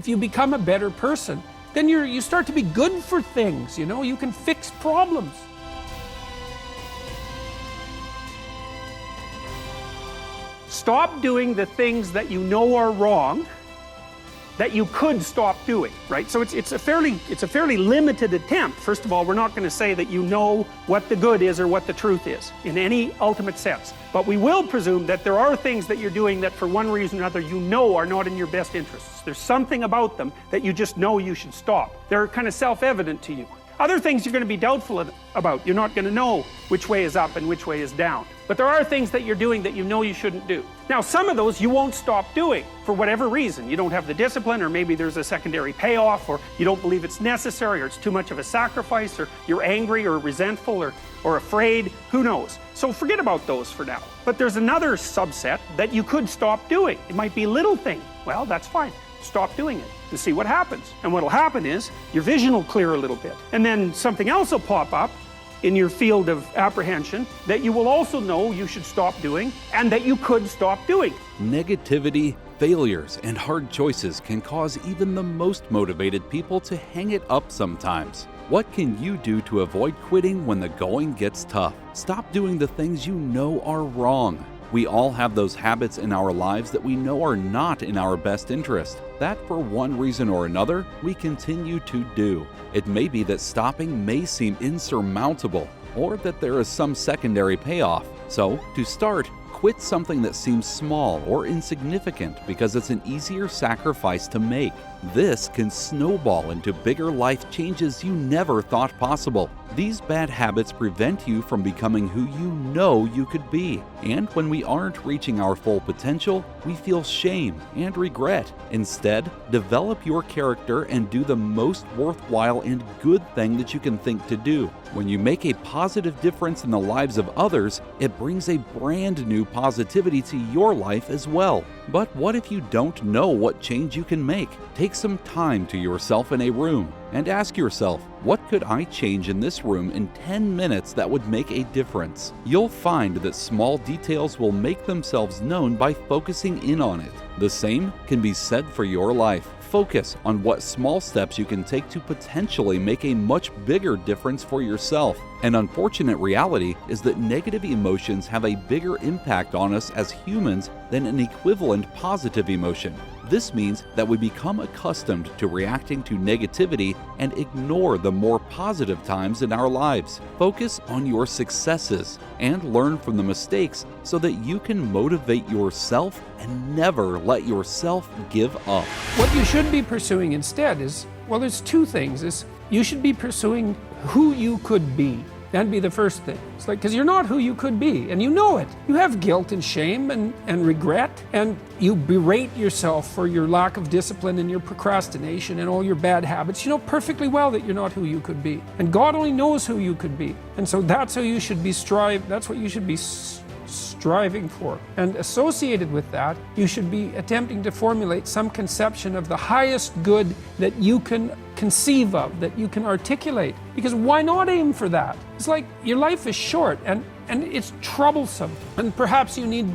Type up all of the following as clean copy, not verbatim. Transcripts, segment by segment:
if you become a better person, then you start to be good for things, you know, you can fix problems. Stop doing the things that you know are wrong that you could stop doing, right? So it's a fairly limited attempt. First of all, we're not going to say that you know what the good is or what the truth is in any ultimate sense. But we will presume that there are things that you're doing that for one reason or another you know are not in your best interests. There's something about them that you just know you should stop. They're kind of self-evident to you. Other things you're going to be doubtful about. You're not going to know which way is up and which way is down. But there are things that you're doing that you know you shouldn't do. Now, some of those you won't stop doing for whatever reason. You don't have the discipline, or maybe there's a secondary payoff, or you don't believe it's necessary, or it's too much of a sacrifice, or you're angry or resentful or afraid. Who knows? So forget about those for now. But there's another subset that you could stop doing. It might be a little thing. Well, that's fine. Stop doing it and see what happens. And what'll happen is your vision will clear a little bit. And then something else will pop up in your field of apprehension that you will also know you should stop doing and that you could stop doing. Negativity, failures, and hard choices can cause even the most motivated people to hang it up sometimes. What can you do to avoid quitting when the going gets tough? Stop doing the things you know are wrong. We all have those habits in our lives that we know are not in our best interest, that for one reason or another, we continue to do. It may be that stopping may seem insurmountable, or that there is some secondary payoff. So, to start, quit something that seems small or insignificant because it's an easier sacrifice to make. This can snowball into bigger life changes you never thought possible. These bad habits prevent you from becoming who you know you could be. And when we aren't reaching our full potential, we feel shame and regret. Instead, develop your character and do the most worthwhile and good thing that you can think to do. When you make a positive difference in the lives of others, it brings a brand new positivity to your life as well. But what if you don't know what change you can make? Take some time to yourself in a room and ask yourself, what could I change in this room in 10 minutes that would make a difference? You'll find that small details will make themselves known by focusing in on it. The same can be said for your life. Focus on what small steps you can take to potentially make a much bigger difference for yourself. An unfortunate reality is that negative emotions have a bigger impact on us as humans than an equivalent positive emotion. This means that we become accustomed to reacting to negativity and ignore the more positive times in our lives. Focus on your successes and learn from the mistakes so that you can motivate yourself and never let yourself give up. What you should be pursuing instead is, well, there's two things. You should be pursuing who you could be. That'd be the first thing. It's like, because you're not who you could be, and you know it. You have guilt and shame and regret, and you berate yourself for your lack of discipline and your procrastination and all your bad habits. You know perfectly well that you're not who you could be. And God only knows who you could be. And so that's how you should be that's what you should be striving for. And associated with that, you should be attempting to formulate some conception of the highest good that you can conceive of, that you can articulate. Because why not aim for that? It's like your life is short and it's troublesome, and perhaps you need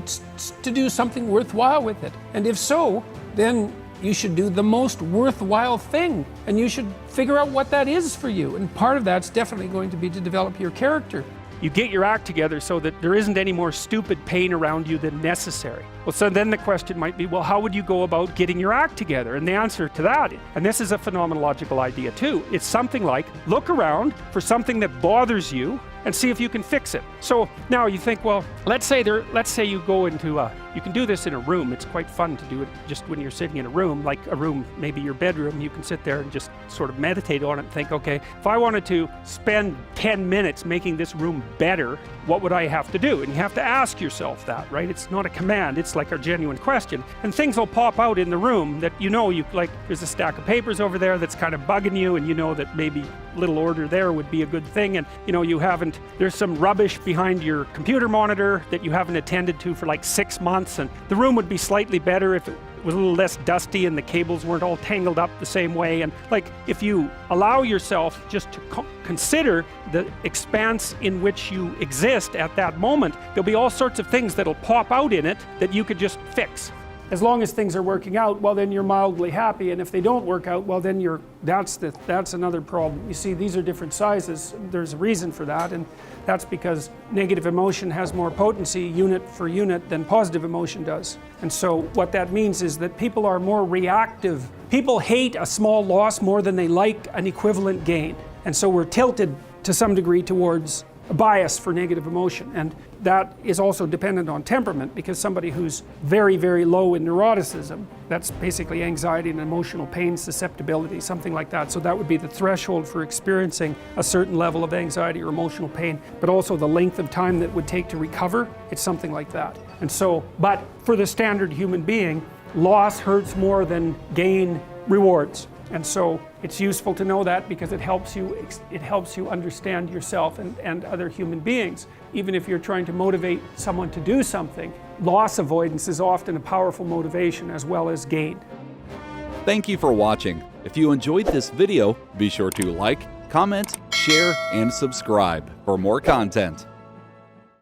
to do something worthwhile with it. And if so, then you should do the most worthwhile thing, and you should figure out what that is for you. And part of that's definitely going to be to develop your character. You get your act together so that there isn't any more stupid pain around you than necessary. Well, so then the question might be, well, how would you go about getting your act together? And the answer to that, and this is a phenomenological idea too, it's something like, look around for something that bothers you and see if you can fix it. So now you think, well, let's say you go into you can do this in a room. It's quite fun to do it just when you're sitting in a room, like a room, maybe your bedroom. You can sit there and just sort of meditate on it and think, okay, if I wanted to spend 10 minutes making this room better, what would I have to do? And you have to ask yourself that, right? It's not a command, it's like a genuine question. And things will pop out in the room that you know, like there's a stack of papers over there that's kind of bugging you, and you know that maybe little order there would be a good thing, and you know there's some rubbish behind your computer monitor that you haven't attended to for like 6 months, and the room would be slightly better if it was a little less dusty and the cables weren't all tangled up the same way. And like, if you allow yourself just to consider the expanse in which you exist at that moment, there'll be all sorts of things that'll pop out in it that you could just fix. as long as things are working out, well then you're mildly happy, and if they don't work out, well then that's another problem. You see, these are different sizes. There's a reason for that, and that's because negative emotion has more potency unit for unit than positive emotion does. And so what that means is that people are more reactive. People hate a small loss more than they like an equivalent gain. And so we're tilted to some degree towards a bias for negative emotion, and that is also dependent on temperament, because somebody who's very, very low in neuroticism, that's basically anxiety and emotional pain susceptibility, something like that. So that would be the threshold for experiencing a certain level of anxiety or emotional pain, but also the length of time that would take to recover. It's something like that. And so, but for the standard human being, loss hurts more than gain rewards. And so it's useful to know that, because it helps you understand yourself and other human beings. Even if you're trying to motivate someone to do something, loss avoidance is often a powerful motivation as well as gain. Thank you for watching. If you enjoyed this video, be sure to like, comment, share, and subscribe for more content.